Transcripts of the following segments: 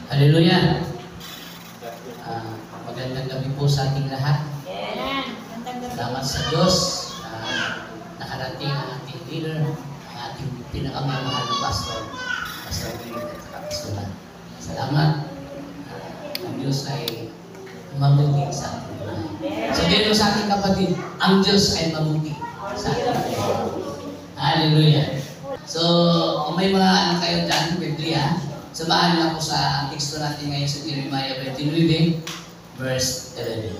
Hallelujah! Magandang gabi po sa ating lahat. Salamat sa Diyos na nakarating ang ating leader, ang ating pinakamamahal na pastor, Pastor Green at Kapistulan. Salamat. Ang Diyos ay mabuti sa ating buhay. Sabihin mo sa ating kapatid, ang Diyos ay mabuti sa ating buhay. Hallelujah! So, kung may mga ano kayo dyan, Biblia, samahan niyo ako sa teksto natin ngayon sa Jeremiah 29, verse 11.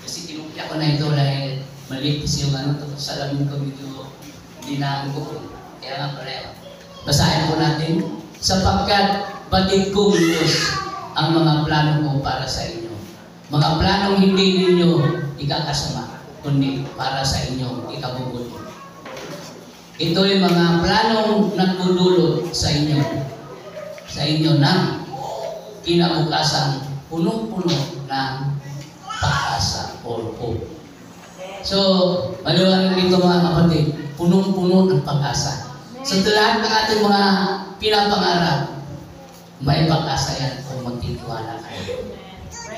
Kasi tinupya ko na ito dahil maliit kasi yung ano, salamin ko medyo dinahan ko. Kaya nga pareho. Basahin po natin. Sapagkat batid ko, Diyos, ang mga plano ko para sa inyo. Mga planong hindi ninyo ikakasama, kundi para sa inyo ikabubuti. Ito ay mga planong nagdudulot sa inyo ng kinabukasan punong-puno ng pag-asa or hope. So, maliwanag dito mga kapatid, punong-puno ng pag-asa. So, lahat ng ating mga pinapangarap, may pag-asa yan kung magtitiwala kayo.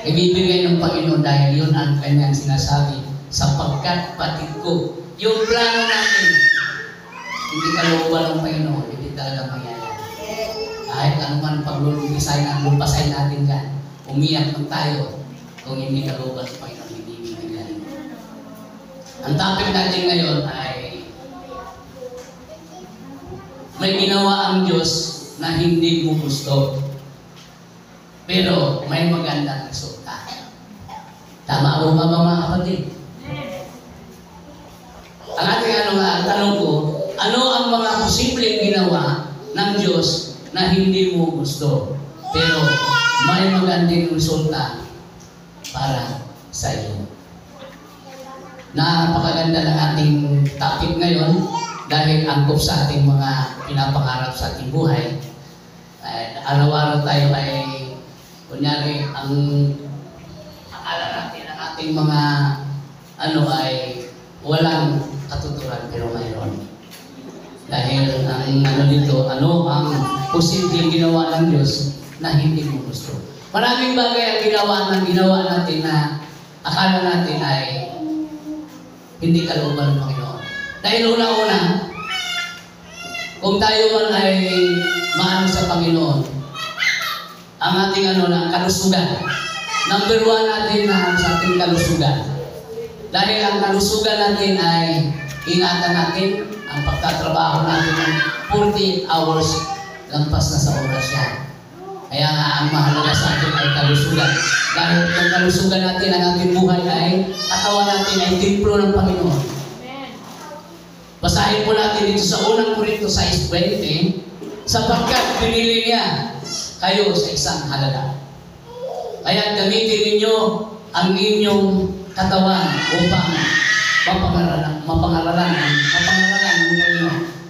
Ibibigay ng Panginoon dahil yun ang kanyang sinasabi, sapagkat batid ko. Yung plano natin, hindi kalooban ng Panginoon, hindi talaga mangyayari. Kahit anuman lumpasain natin dyan, umiyak lang tayo kung hindi kalooban ng Panginoon, hindi mangyayari. Ang topic natin ngayon ay may ginawa ang Diyos na hindi mo gusto, pero may magandang resulta. Tama po ba mga kapatid? Ang ating tanong ko, ano ang mga posibleng ginawa ng Diyos na hindi mo gusto, pero may magandang resulta para sa iyo? Napakaganda ng ating topic ngayon dahil angkop sa ating mga pinapangarap sa ating buhay. Araw-araw tayo ay, kunyari, ang akala natin ang ating mga ay walang katuturan, pero mayroon. Dahil ang ang posibleng ginawa ng Diyos na hindi mo gusto. Maraming bagay ang ginawa natin na akala natin ay hindi kalooban ng Panginoon. Dahil una-una, kung tayo man ay maano sa Panginoon, ang ating kalusugan. Number 1 natin na sa ating kalusugan. Dahil ang kalusugan natin ay ingatan natin ang pagtatrabaho natin ng 48 hours, lampas na sa oras yan. Kaya nga ang mahalaga sa atin ay kalusugan. Dahil ang kalusugan natin, ang ating buhay ay, katawan natin ay templo ng Panginoon. Basahin po natin dito sa unang Korinto 6:20, sapagkat pinili niya kayo sa isang halaga. Kaya gamitin ninyo ang inyong katawan upang mapangaralan ang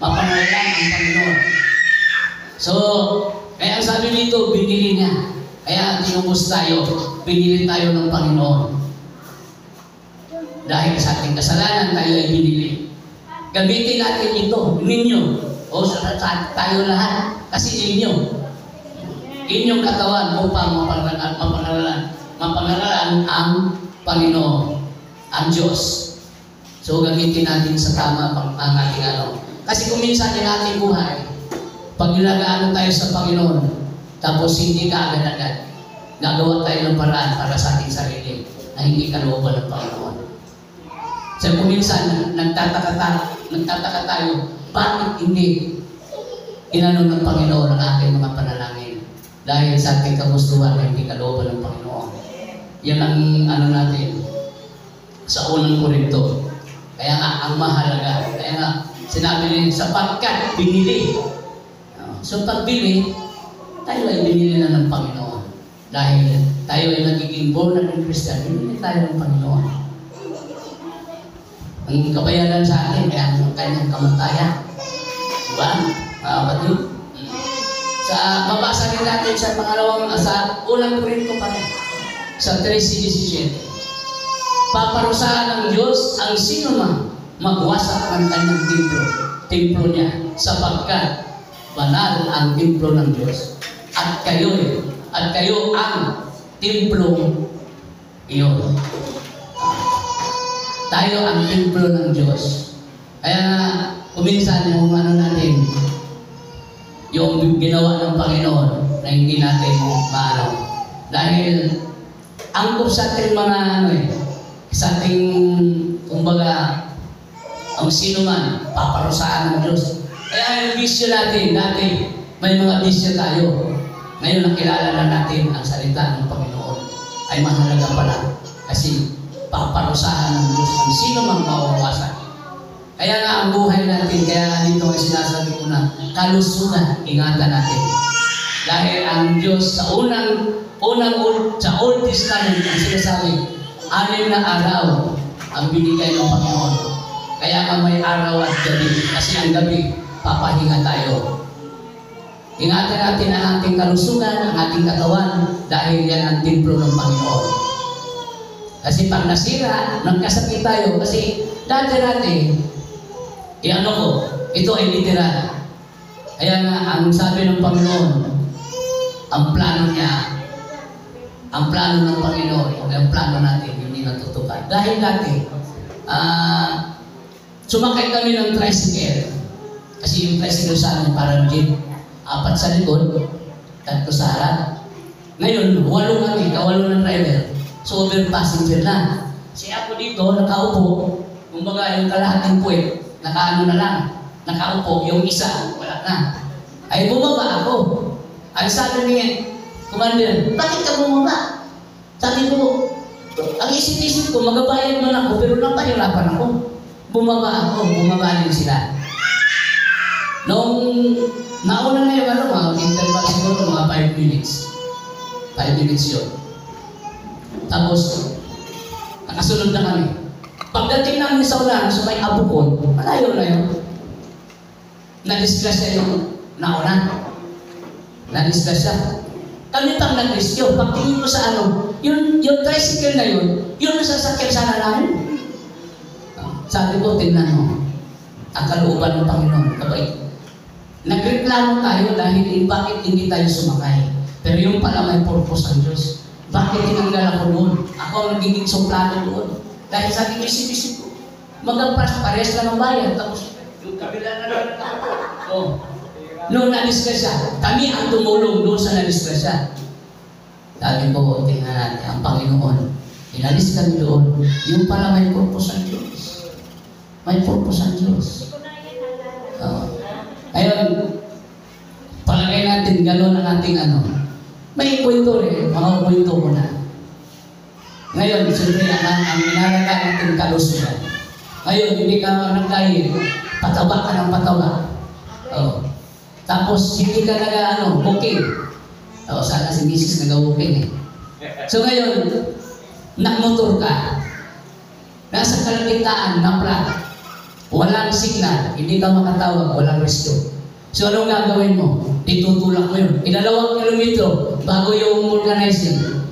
Panginoon. So, kaya ang sabi nito, binili niya. Kaya tinubos tayo, binili tayo ng Panginoon. Dahil sa ating kasalanan, tayo ay binili. Gamitin natin ito, ninyo, o sa tayo lahat, kasi inyong katawan upang mapangaralan ang Panginoon, ang Diyos. So, gamitin natin sa tama ang ating Kasi kung minsan yung ating buhay, pag nilagaano tayo sa Panginoon, tapos hindi ka agad-agad, nagawa tayo ng paraan para sa ating sarili na hindi kalooban ng Panginoon. So, kung minsan nagtataka tayo, bakit hindi inano ng Panginoon ang ating mga panalangin? Dahil sa ating kagustuhan na hindi kalooban ng Panginoon. Yan ang natin sa unang Korinto. Kaya nga, ang mahalaga. Kaya nga, sinabi rin, sapagkat binili. So, pagbili, tayo ay binili na ng Panginoon. Dahil tayo ay nagiging born again Christian, binili tayo ng Panginoon. Ang kabayaran sa atin ay ang kanyang kamatayan. Diba? Kapatid? Mabasa rin natin sa sa unang Korinto pa rin. Sa 3:17. Paparusahan ng Diyos ang sino man magwasak ng kanyang templo niya, sapagkat banal ang templo ng Diyos. At kayo ang templo iyon. Tayo ang templo ng Diyos. Kaya kuminsan yung natin, yung ginawa ng Panginoon na hindi natin maano. Dahil angkop sa ating mga sa ating, kumbaga, ang sino man, paparusahan ng Diyos. Kaya yung bisyo natin, dati may mga bisyo tayo. Ngayon nakilala na natin ang salita ng Panginoon ay mahalaga pala. Kasi paparusahan ng Diyos ang sino mang mawawasan. Kaya nga ang buhay natin, kaya dito ay sinasabi ko na kalusugan, ingatan natin. Dahil ang Diyos sa sa Old Testament ang sinasabi, 6 na araw ang binigay ng Panginoon. Kaya nga may araw at gabi. Kasi ang gabi, papahinga tayo. Ingatan natin ang ating kalusugan, ang ating katawan, dahil yan ang templo ng Panginoon. Kasi pag nasira, nagkasakit tayo. Kasi dati, ito ay literal. Kaya nga, ang sabi ng Panginoon, ang plano niya, ang plano ng Panginoon, ang plano natin, hindi natutukan. Dahil dati, sumakay kami ng tricycle. Kasi yung tricycle sa amin parang jeep. 4 sa likod, 3 sa harap. Ngayon, 8 kami, 8 ng driver. So, over passenger na. Kasi ako dito, nakaupo, kumbaga yung kalahating puwet, nakaano na lang, nakaupo, yung isa, wala na. Ay, bumaba ako. Ay, sabi niya, Commander, bakit ka bumaba? Sabi ko, ang isip-isip ko, magabayad man ako, pero napahirapan ako. Bumaba din sila. Noong nauna na yung interval siguro mga 5 minutes. 5 minutes yun. Tapos, nakasunod na kami. Pagdating namin sa ulan, so may abukon, malayo na yun. Na-disgrasya yung nauna. Na-disgrasya. Kami pang nag-rescue. Pagtingin ko sa yung tricycle na yun nasasakyan sana namin. Sabi ko, tingnan mo. Ang kalooban ng Panginoon, kabait. Nagreklamo tayo dahil bakit hindi tayo sumakay. Pero yung pala may purpose ang Diyos. Bakit tinanggal ako doon? Ako ang nagiging suplado doon. Dahil sabi ko, isip-isip ko, pares lang ang bayan. Tapos, yung kabila na lang ako. Noong na-disgrasya, kami ang tumulong doon sa na-disgrasya. Sabi ko, tingnan natin, ang Panginoon, inalis kami doon. Yung pala may purpose ang Diyos. May purpose ang Diyos. Ayun, palagay natin, gano'n ang ating may kwento mga kwento ko na. Ngayon, siyempre, ang inalaga natin kalusugan. Ngayon, hindi ka nagkain, pataba ka ng pataba. Tapos, hindi ka booking. Sana si Mrs. nag-booking So ngayon, nakmotor ka. Nasa kalagitnaan, na-flat. Walang signal, hindi ka makatawag, walang rescue. So anong gagawin mo? Ditutulak mo yun. 2 kilometro bago yung organizing.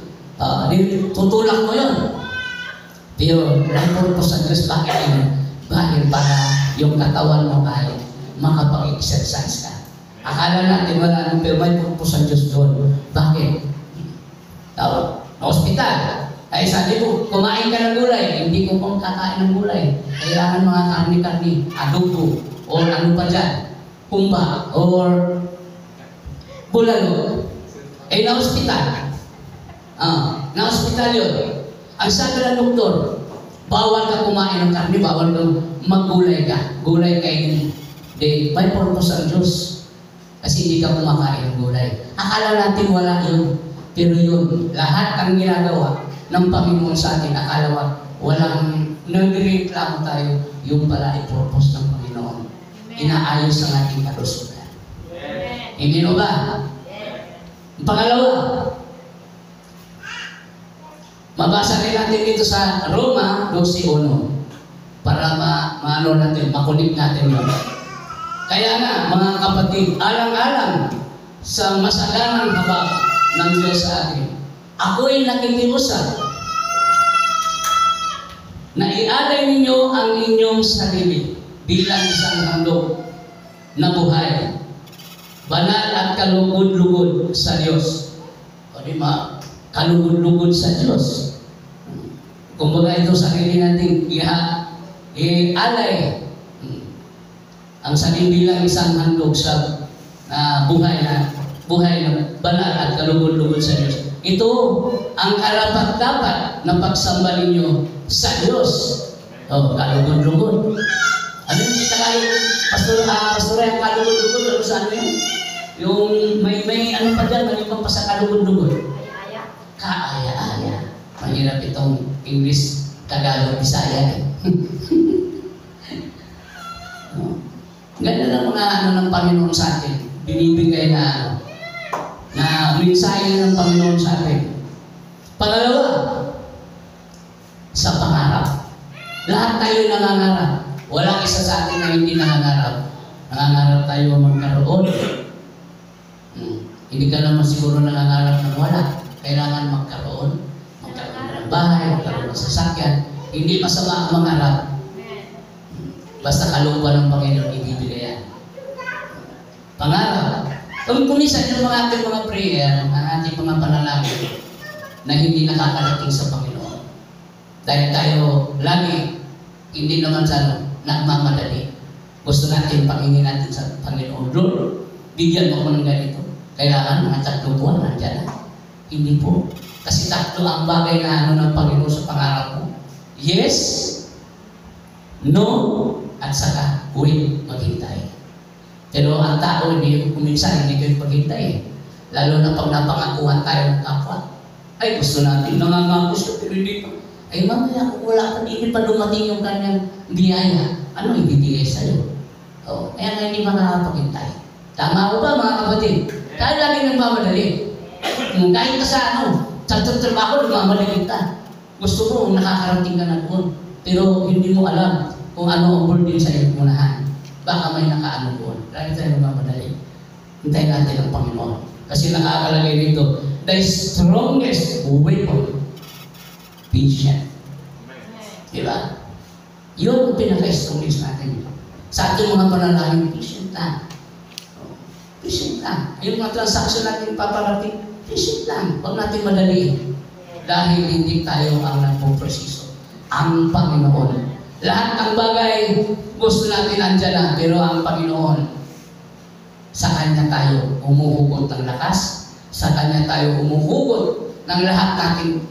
Tutulak mo yun. Pero, purpose sa Diyos, bakit yun? Bakit para yung katawan mo ay makapag-exercise ka. Akala natin wala nang pero may purpose sa Diyos doon. Bakit? Hospital. Ay sabi ko, kumain ka ng gulay. Hindi ko pong kakain ng gulay. Kailangan mga karni-karni, adobo, o ano pa dyan, pumba, or bulalo. Na-hospital. Na-hospital yun. Ang sabi ng doktor, bawal ka kumain ng karni, bawal kang maggulay ka. Gulay kainin. May purpose ang Diyos. Kasi hindi ka kumakain ng gulay. Akala natin wala yun. Pero yun, lahat ang ginagawa ng Panginoon sa atin, akala walang nagreklamo tayo, yung pala ay purpose ng Panginoon. Inaayos ang ating kalusugan. Hindi mo ba? Pangalawa, mabasa rin natin dito sa Roma 12:1 para maano natin, makunik natin yun. Kaya nga, mga kapatid, alang-alang sa masaganang habag ng Diyos sa atin, ako'y nakikiusap na ialay ninyo ang inyong sarili bilang isang handog na buhay banal at kalugod-lugod sa Diyos. O di ba? Kalugod-lugod sa Diyos. Kumbaga ito sarili natin i-alay ang sarili bilang isang handog sa buhay na banal at kalugod-lugod sa Diyos. Ito ang karapat-dapat na pagsamba ninyo sa Diyos. O, kalugod-lugod. Ano yung Tagalog? Pastor, yung kalugod-lugod, ano sa ano yun? Yung may ano pa dyan, maliban pa sa kalugod-lugod. Kaaya-aya. Mahirap itong English, Tagalog, Bisaya. Ganda ng mga ano ng Panginoon sa atin. Binibigay na mensahe ng Panginoon sa atin. Pangalawa, sa pangarap. Lahat tayo nangangarap. Walang isa sa atin na hindi nangangarap. Nangangarap tayo magkaroon. Hindi ka naman siguro nangangarap ng wala. Kailangan magkaroon ng bahay, magkaroon ng sasakyan. Hindi masama ang mangarap. Basta kalooban ng Panginoon, ibibigay yan. Pangarap. Kung kumisan yung mga ating mga prayer, ang ating mga panalangin na hindi nakakarating sa Panginoon. Dahil tayo lagi, hindi naman sa nagmamadali. Gusto natin, pangingin natin sa Panginoon. Lord, bigyan mo ko ng ganito. Kailangan mga 3 buwan, nandiyan na. Hindi po. Kasi 3 ang bagay na ano ng Panginoon sa pangarap mo. Yes, no, at saka huwag maghintay. Pero ang tao, kuminsan hindi kayo maghintay. Lalo na pag napangakuhan tayo ng kapwa. Ay, gusto natin, nangangako siya, pero hindi pa. Ay, mamaya, kung wala pa, hindi pa dumating yung kanyang biyaya. Ano ibibigay sa'yo? O, kaya nga hindi makakapaghintay. Tama ko ba, mga kapatid? Tayo lagi nagmamadali. Kahit ka sa sa trabaho, nagmamadali ka. Gusto mo, nakakarating ka na doon. Pero hindi mo alam kung ano ang burden sa iyong unahan. Baka may nakaano doon. Lagi tayo nagmamadali. Hintayin natin ang Panginoon. Kasi nakakalagay dito, the strongest weapon, patient. Diba? Yun ang pinaka-strongest natin. Sa ating mga panalangin, patient lang. Patient lang. Yung mga transaction natin paparating, patient lang. Huwag natin madaliin. Dahil hindi tayo ang nagpo-proseso. Ang Panginoon. Lahat ng bagay gusto natin andyan na, pero ang Panginoon, sa Kanya tayo umuhugot ng lakas, sa Kanya tayo umuhugot ng lahat nating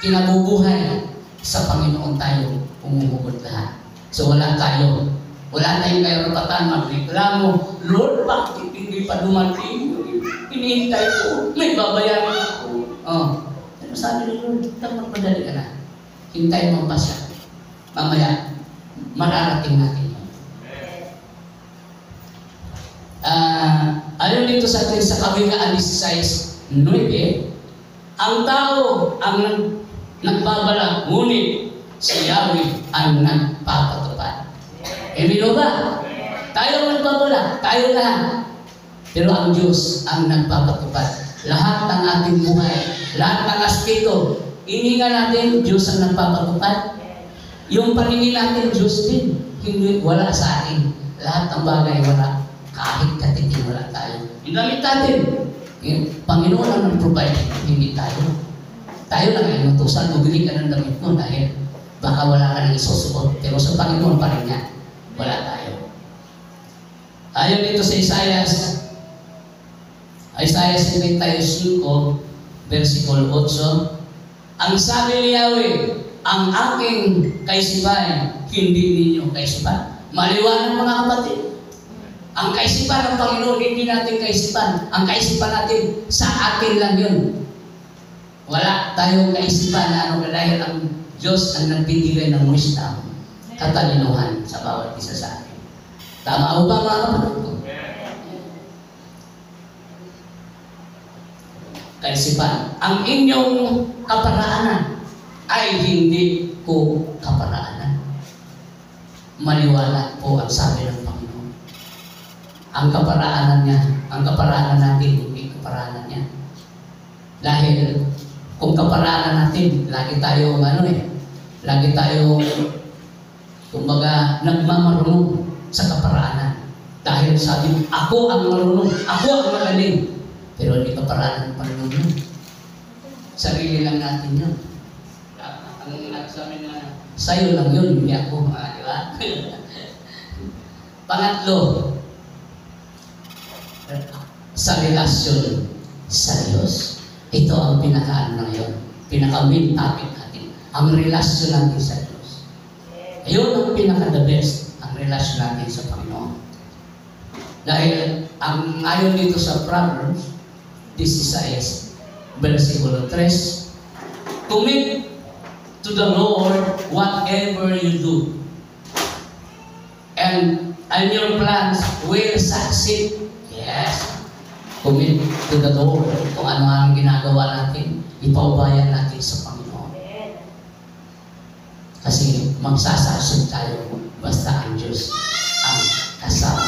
kinabubuhay. Sa Panginoon tayo umuhugot lahat. So wala tayong karapatan magreklamo, Lord, bakit hindi pa dumating? Hinihintay ko, may babayaran ako. Pero sabi ni Lord, magmadali ka na. Hintay mo pa siya. Mamaya, mararating natin yun. Ayon dito sa atin sa Kawikaan 16:9, ang tao ang nagbabala, ngunit si Yahweh ang nagpapatupad. Emino ba? Tayo ang nagbabala, tayo lahat. Pero ang Diyos ang nagpapatupad. Lahat ng ating buhay, lahat ng aspeto, ininga natin, Diyos ang nagpapatupad. Yung paningin natin, Diyos din. Hindi, wala sa atin. Lahat ng bagay, wala. Kahit katitin, wala tayo. Ginamit natin. Panginoon ang nag-provide, hindi tayo. Tayo lang ay inutusan, bumili ka ng damit mo dahil baka wala ka nang isusuot. Pero sa Panginoon pa rin yan, wala tayo. Ayon dito sa Isaiah 75, versikulo 8, ang sabi ni Yahweh, ang aking kaisipan, hindi ninyo kaisipan. Maliwanag mga kapatid. Ang kaisipan ng Panginoon, hindi natin kaisipan. Ang kaisipan natin, sa atin lang yun. Wala tayong kaisipan na dahil ang Diyos ang nagbibigay ng wisdom, katalinuhan sa bawat isa sa atin. Tama o ba mga kapatid ko? Kaisipan. Ang inyong kaparaanan ay hindi ko kaparaanan. Maliwanag po ang sabi ng Panginoon. Ang kaparaanan niya, ang kaparaanan natin, hindi kaparaanan niya. Dahil kung kaparaanan natin, lagi tayong kumbaga nagmamarunong sa kaparaanan. Dahil sabi mo, ako ang marunong, ako ang magaling. Pero hindi ka paralan ng Panginoon yun. Sarili lang natin yun. Ang nagsabi na, sa'yo lang yun, hindi ako, di ba? Pangatlo, sa relasyon sa Diyos. Ito ang pinaka-ano ngayon, pinaka-main topic natin, ang relasyon natin sa Diyos. Ayun ang pinaka-the best, ang relasyon natin sa Panginoon. Dahil ang ayon dito sa Proverbs 16, versikulo 3, commit to the Lord whatever you do, and your plans will succeed. Yes. Commit to the Lord. Kung ano ang ginagawa natin, ipaubayan natin sa Panginoon. Kasi magsasasod tayo basta ang Diyos ang kasama.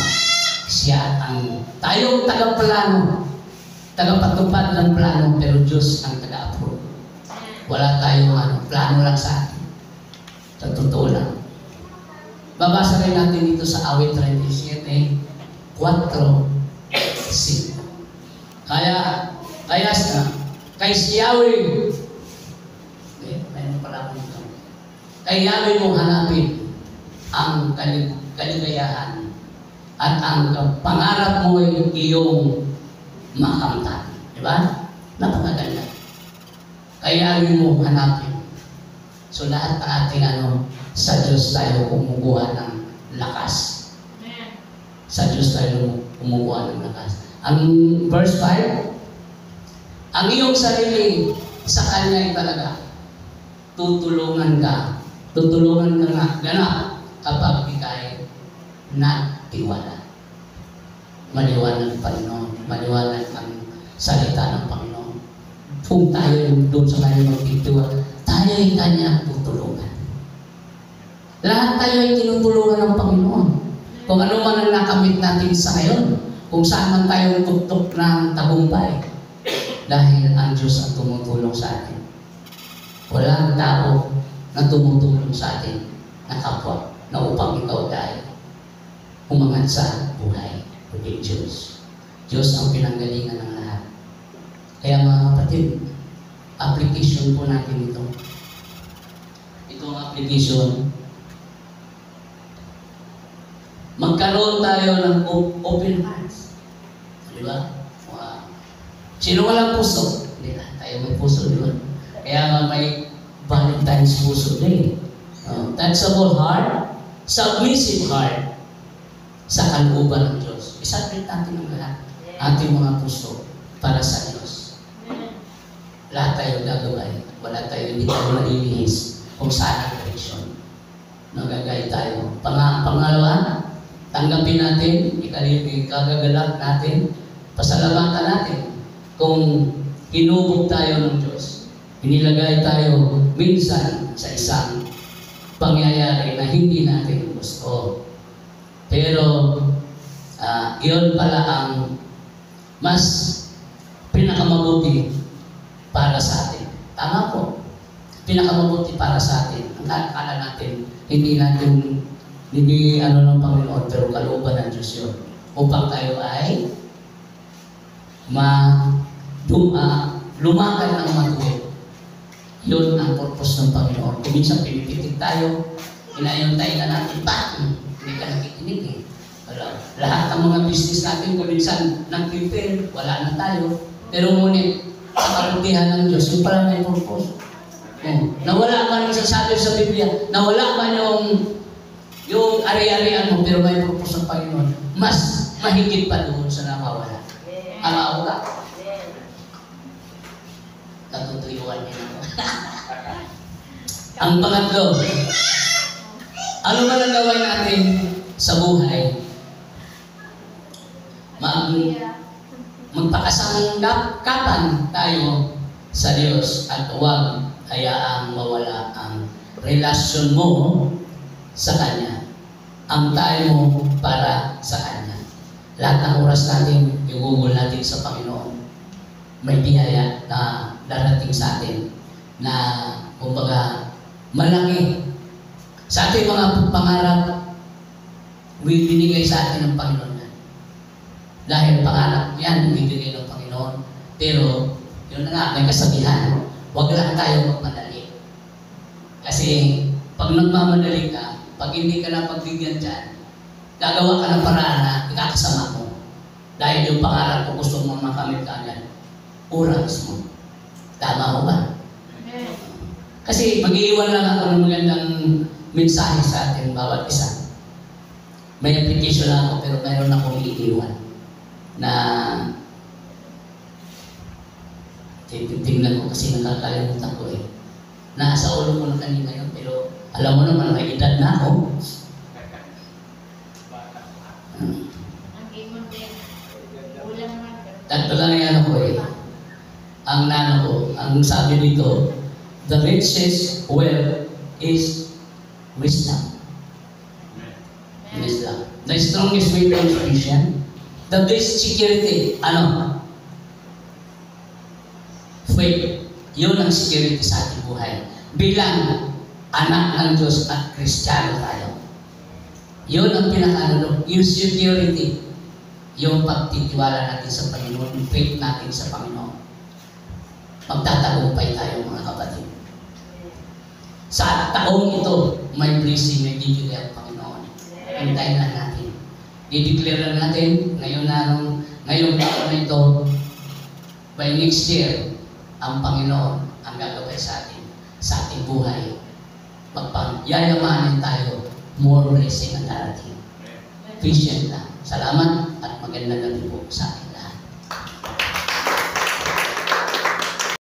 Siya ang tayong tagaplano, tagapatupad ng plano, pero Diyos ang taga-approve. Wala tayong plano lang sa atin. Sa totoo lang. Babasa rin natin dito sa awit 37, 4, 5. Kay si Yahweh, mayroon pala akong ito. Kay Yahweh mong hanapin ang kaligayahan at ang pangarap mo ay iyong makamtan. Diba? Napakaganda. Kay Yahweh mong hanapin. So lahat ng ating sa Diyos tayo kumukuha ng lakas. Sa Diyos tayo kumukuha ng lakas. Ang verse 5, ang iyong sarili sa Kanya ay talaga tutulungan ka nga kapag ikay natiwala. Maliwanag ang Panginoon, maliwanag ang salita ng Panginoon. Kung tayo doon sa Kanya magtitiwala, tayo ay Kanya tutulungan. Lahat tayo ay tinutulungan ng Panginoon. Kung ano man ang nakamit natin sa ngayon, kung saan man tayo tuktok ng tagumpay, dahil ang Diyos ang tumutulong sa atin. Walang tao na tumutulong sa atin na kapwa na upang ikaw dahil umangat sa buhay. Kundi Diyos. Diyos ang pinanggalingan ng lahat. Kaya mga kapatid, application po natin ito. Itong application, magkaroon tayo ng open hearts. Di ba? Wow. Sino walang puso? Hindi na tayo may puso, di ba? Kaya may Valentine's puso din. Touchable heart, submissive heart, sa kalooban ng Diyos. Isabit natin ang lahat. Ating mga puso para sa Diyos. Lahat tayo gagawin. Wala tayo, hindi tayo malilihis kung saan ang direksyon. Nagagay tayo. Pangalawa, tanggapin natin, ikagagalak natin, pasalamatan natin kung hinubog tayo ng Diyos. Inilagay tayo minsan sa isang pangyayari na hindi natin gusto. Pero iyon pala ang mas pinakamabuti para sa atin. Tama po. Pinakamabuti para sa atin. Ang akala natin, hindi ng Panginoon, pero kalooban ng Diyos yun. Upang tayo ay lumakad ng matuwid. Yun ang purpose ng Panginoon. Kung minsan pinipitig tayo, inayontay na natin, hindi ka nakikinig eh. Lahat ng mga business natin, kung minsan nag-prepare, wala na tayo. Pero ngunit, sa karutihan ng Diyos, yung pala may purpose. Nawala man sasabi sa Biblia, nawala man yung ari-arian mo, pero may purpose ng Panginoon. Mas mahigit pa doon sa nakawala. Ama ka? Natutuyuan niya ako. Ang pangatlo, ano man ang gawin natin sa buhay? Magpakasangkapan tayo sa Diyos at huwag hayaang mawala ang relasyon mo sa Kanya. Ang tayo mo para sa Kanya. Lahat ng oras natin, igugol natin sa Panginoon. May biyaya na darating sa atin na, kumbaga, malaki. Sa ating mga pangarap, binigay sa atin ng Panginoon. Dahil pangarap yan, ibibigay ng Panginoon. Pero, yun na nga, may kasabihan. Huwag lang tayo magmadali. Kasi, pag nagmamadali ka, pag hindi ka na pagbigyan dyan, gagawa ka ng paraan na ikakasama mo. Dahil yung pangarap ko gusto mo makamit ka agad. Oras mo. Tama mo ba? Kasi mag-iiwan lang ako ng magandang mensahe sa ating bawat isa. May application lang ako pero mayroon akong iiwan na tingnan ko kasi nakakalimutan ko eh. Nasa ulo ko na kanina yun pero alam mo naman may edad na ako. Tatlo lang yan ako eh. Ang nano ko, ang sabi dito, the richest wealth is wisdom. Wisdom. The strongest weapon of Christian, the best security, ano? Faith. Yun ang security sa ating buhay. Bilang anak ng Diyos at Kristiyano tayo. Yun ang pinaka-ano, yung security. Yung pagtitiwala natin sa Panginoon, yung faith natin sa Panginoon. Magtatagumpay tayo mga kapatid. Sa taong ito, may blessing na bibigay ang Panginoon. Hintayin lang natin. I-declare lang natin, ngayong taon na ito, by next year, ang Panginoon ang gagawin sa ating buhay. Magpang-yayamanin tayo, more blessing ang darating. Patient lang. Salamat at magandang gabi po sa atin.